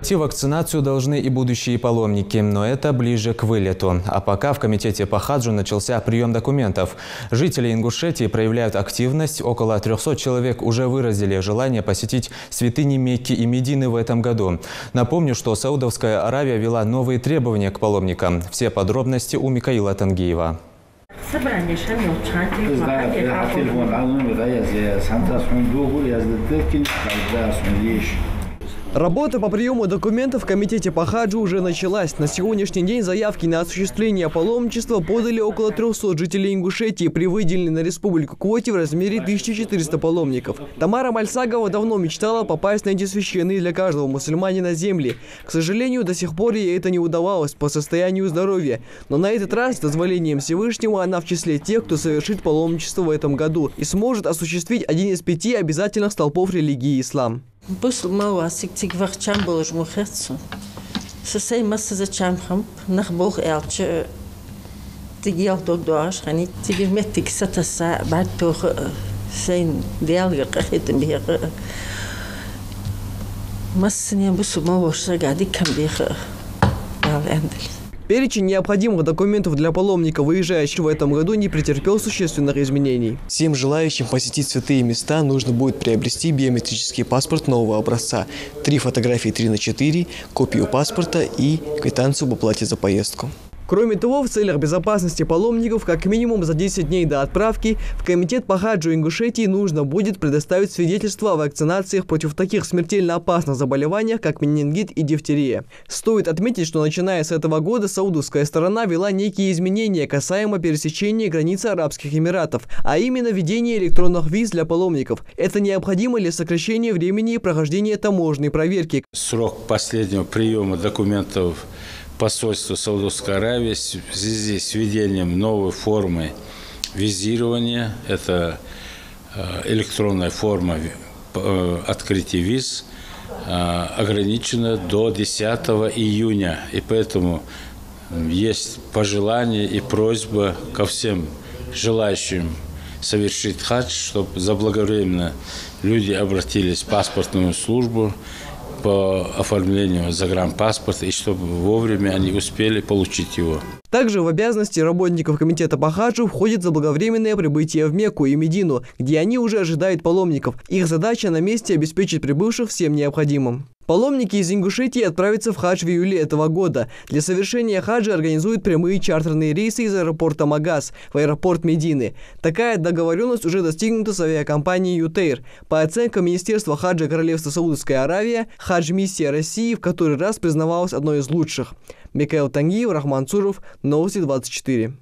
Пройти вакцинацию должны и будущие паломники, но это ближе к вылету. А пока в комитете по хаджу начался прием документов. Жители Ингушетии проявляют активность. Около 300 человек уже выразили желание посетить святыни Мекки и Медины в этом году. Напомню, что Саудовская Аравия ввела новые требования к паломникам. Все подробности у Микаила Тангиева. Работа по приему документов в комитете по хаджу уже началась. На сегодняшний день заявки на осуществление паломничества подали около 300 жителей Ингушетии при выделенной на республику квоте в размере 1400 паломников. Тамара Мальсагова давно мечтала попасть на эти священные для каждого мусульманина земли. К сожалению, до сих пор ей это не удавалось по состоянию здоровья. Но на этот раз, с дозволением Всевышнего, она в числе тех, кто совершит паломничество в этом году и сможет осуществить один из 5 обязательных столпов религии ислам. Перечень необходимых документов для паломников, выезжающих в этом году, не претерпел существенных изменений. Всем желающим посетить святые места нужно будет приобрести биометрический паспорт нового образца, 3 фотографии 3×4, копию паспорта и квитанцию об оплате за поездку. Кроме того, в целях безопасности паломников, как минимум за 10 дней до отправки, в комитет по хаджу Ингушетии нужно будет предоставить свидетельство о вакцинациях против таких смертельно опасных заболеваний, как менингит и дифтерия. Стоит отметить, что начиная с этого года саудовская сторона ввела некие изменения касаемо пересечения границы Арабских Эмиратов, а именно введение электронных виз для паломников. Это необходимо для сокращения времени и прохождения таможенной проверки. Срок последнего приема документов посольства Саудовской Аравии в связи с введением новой формы визирования, это электронная форма открытия виз, ограничена до 10 июня. И поэтому есть пожелание и просьба ко всем желающим совершить хадж, чтобы заблаговременно люди обратились в паспортную службу по оформлению загранпаспорта, и чтобы вовремя они успели получить его. Также в обязанности работников комитета по хаджу входит заблаговременное прибытие в Мекку и Медину, где они уже ожидают паломников. Их задача на месте обеспечить прибывших всем необходимым. Паломники из Ингушетии отправятся в хадж в июле этого года. Для совершения хаджа организуют прямые чартерные рейсы из аэропорта Магаз в аэропорт Медины. Такая договоренность уже достигнута с авиакомпанией «Ютейр». По оценкам Министерства хаджа Королевства Саудовская Аравия, хадж-миссия России в который раз признавалась одной из лучших. Микаил Тангиев, Рахман Цуров, Новости 24.